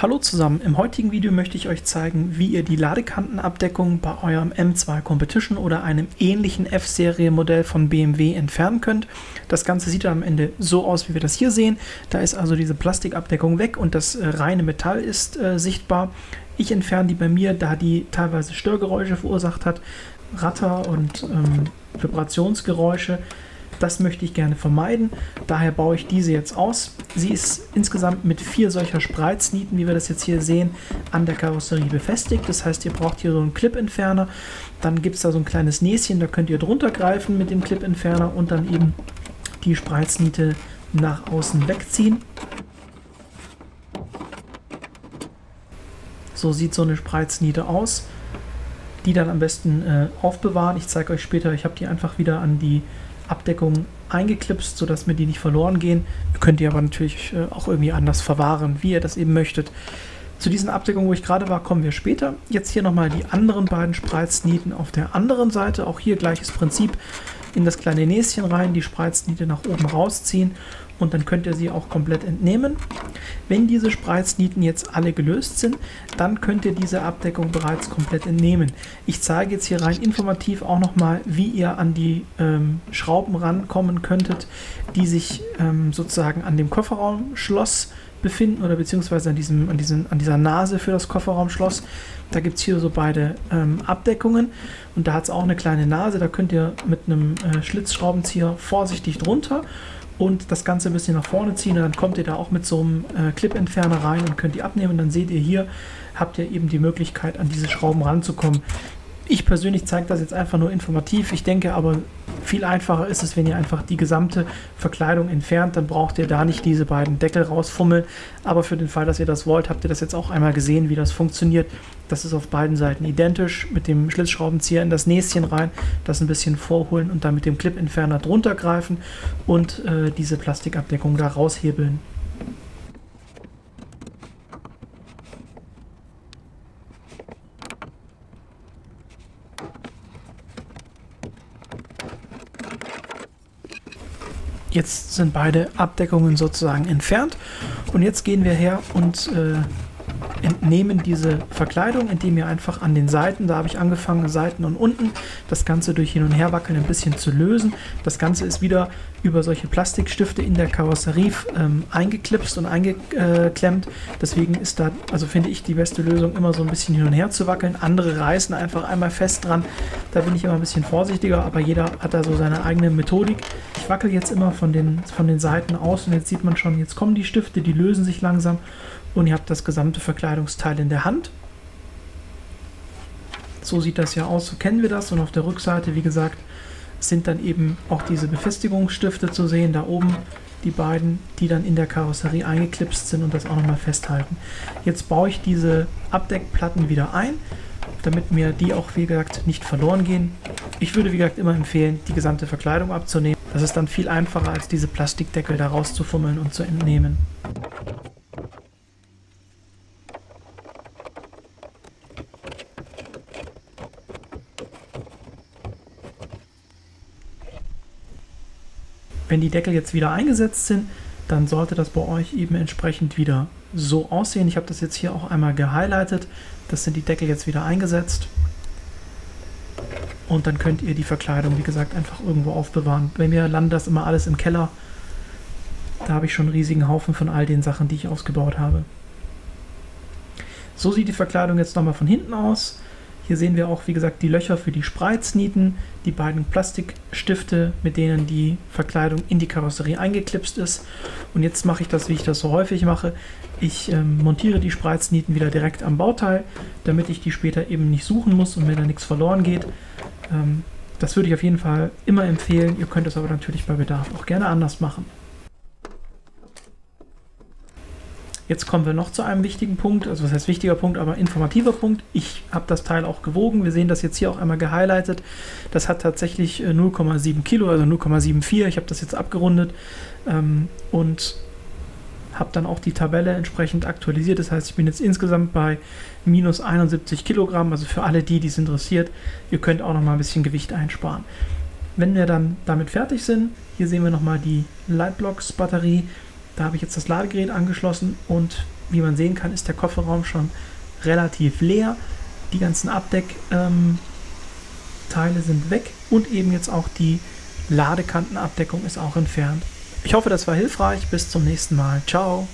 Hallo zusammen, im heutigen Video möchte ich euch zeigen, wie ihr die Ladekantenabdeckung bei eurem M2 Competition oder einem ähnlichen F-Serie Modell von BMW entfernen könnt. Das Ganze sieht dann am Ende so aus, wie wir das hier sehen. Da ist also diese Plastikabdeckung weg und das reine Metall ist sichtbar. Ich entferne die bei mir, da die teilweise Störgeräusche verursacht hat, Ratter und Vibrationsgeräusche. Das möchte ich gerne vermeiden, daher baue ich diese jetzt aus. Sie ist insgesamt mit 4 solcher Spreiznieten, wie wir das jetzt hier sehen, an der Karosserie befestigt. Das heißt, ihr braucht hier so einen Clip-Entferner. Dann gibt es da so ein kleines Näschen, da könnt ihr drunter greifen mit dem Clip-Entferner und dann eben die Spreizniete nach außen wegziehen. So sieht so eine Spreizniete aus. Die dann am besten aufbewahren. Ich zeige euch später, ich habe die einfach wieder an die Abdeckung eingeklipst, sodass mir die nicht verloren gehen. Ihr könnt die aber natürlich auch irgendwie anders verwahren, wie ihr das eben möchtet. Zu diesen Abdeckungen, wo ich gerade war, kommen wir später. Jetzt hier nochmal die anderen beiden Spreiznieten auf der anderen Seite. Auch hier gleiches Prinzip. In das kleine Näschen rein, die Spreizniete nach oben rausziehen und dann könnt ihr sie auch komplett entnehmen. Wenn diese Spreiznieten jetzt alle gelöst sind, dann könnt ihr diese Abdeckung bereits komplett entnehmen. Ich zeige jetzt hier rein informativ auch nochmal, wie ihr an die Schrauben rankommen könntet, die sich sozusagen an dem Kofferraumschloss befinden oder beziehungsweise an dieser Nase für das Kofferraumschloss. Da gibt es hier so beide Abdeckungen und da hat es auch eine kleine Nase, da könnt ihr mit einem Schlitzschraubenzieher vorsichtig drunter und das Ganze ein bisschen nach vorne ziehen und dann kommt ihr da auch mit so einem Clip-Entferner rein und könnt die abnehmen und dann seht ihr hier, habt ihr eben die Möglichkeit an diese Schrauben ranzukommen. Ich persönlich zeige das jetzt einfach nur informativ, ich denke aber viel einfacher ist es, wenn ihr einfach die gesamte Verkleidung entfernt, dann braucht ihr da nicht diese beiden Deckel rausfummeln, aber für den Fall, dass ihr das wollt, habt ihr das jetzt auch einmal gesehen, wie das funktioniert. Das ist auf beiden Seiten identisch, mit dem Schlitzschraubenzieher in das Näschen rein, das ein bisschen vorholen und dann mit dem Clip-Entferner drunter greifen und diese Plastikabdeckung da raushebeln. Jetzt sind beide Abdeckungen sozusagen entfernt und jetzt gehen wir her und entnehmen diese Verkleidung, indem ihr einfach an den Seiten, da habe ich angefangen, Seiten und unten, das Ganze durch Hin- und Herwackeln ein bisschen zu lösen. Das Ganze ist wieder über solche Plastikstifte in der Karosserie eingeklipst und eingeklemmt. Deswegen ist da, also finde ich, die beste Lösung, immer so ein bisschen hin und her zu wackeln. Andere reißen einfach einmal fest dran. Da bin ich immer ein bisschen vorsichtiger, aber jeder hat da so seine eigene Methodik. Ich wackel jetzt immer von den Seiten aus und jetzt sieht man schon, jetzt kommen die Stifte, die lösen sich langsam. Und ihr habt das gesamte Verkleidungsteil in der Hand. So sieht das ja aus, so kennen wir das. Und auf der Rückseite, wie gesagt, sind dann eben auch diese Befestigungsstifte zu sehen. Da oben die beiden, die dann in der Karosserie eingeklipst sind und das auch nochmal festhalten. Jetzt baue ich diese Abdeckplatten wieder ein, damit mir die auch, wie gesagt, nicht verloren gehen. Ich würde, wie gesagt, immer empfehlen, die gesamte Verkleidung abzunehmen. Das ist dann viel einfacher, als diese Plastikdeckel da rauszufummeln und zu entnehmen. Wenn die Deckel jetzt wieder eingesetzt sind, dann sollte das bei euch eben entsprechend wieder so aussehen. Ich habe das jetzt hier auch einmal gehighlightet. Das sind die Deckel jetzt wieder eingesetzt. Und dann könnt ihr die Verkleidung, wie gesagt, einfach irgendwo aufbewahren. Bei mir landet das immer alles im Keller. Da habe ich schon einen riesigen Haufen von all den Sachen, die ich ausgebaut habe. So sieht die Verkleidung jetzt nochmal von hinten aus. Hier sehen wir auch, wie gesagt, die Löcher für die Spreiznieten, die beiden Plastikstifte, mit denen die Verkleidung in die Karosserie eingeklipst ist. Und jetzt mache ich das, wie ich das so häufig mache. Ich montiere die Spreiznieten wieder direkt am Bauteil, damit ich die später eben nicht suchen muss und mir da nichts verloren geht. Das würde ich auf jeden Fall immer empfehlen. Ihr könnt es aber natürlich bei Bedarf auch gerne anders machen. Jetzt kommen wir noch zu einem wichtigen Punkt, also was heißt wichtiger Punkt, aber informativer Punkt. Ich habe das Teil auch gewogen, wir sehen das jetzt hier auch einmal gehighlightet. Das hat tatsächlich 0,7 Kilo, also 0,74, ich habe das jetzt abgerundet und habe dann auch die Tabelle entsprechend aktualisiert. Das heißt, ich bin jetzt insgesamt bei minus 71 Kilogramm, also für alle die es interessiert, ihr könnt auch noch mal ein bisschen Gewicht einsparen. Wenn wir dann damit fertig sind, hier sehen wir nochmal die Lightblocks Batterie. Da habe ich jetzt das Ladegerät angeschlossen und wie man sehen kann, ist der Kofferraum schon relativ leer. Die ganzen Abdeckteile sind weg und eben jetzt auch die Ladekantenabdeckung ist auch entfernt. Ich hoffe, das war hilfreich. Bis zum nächsten Mal. Ciao.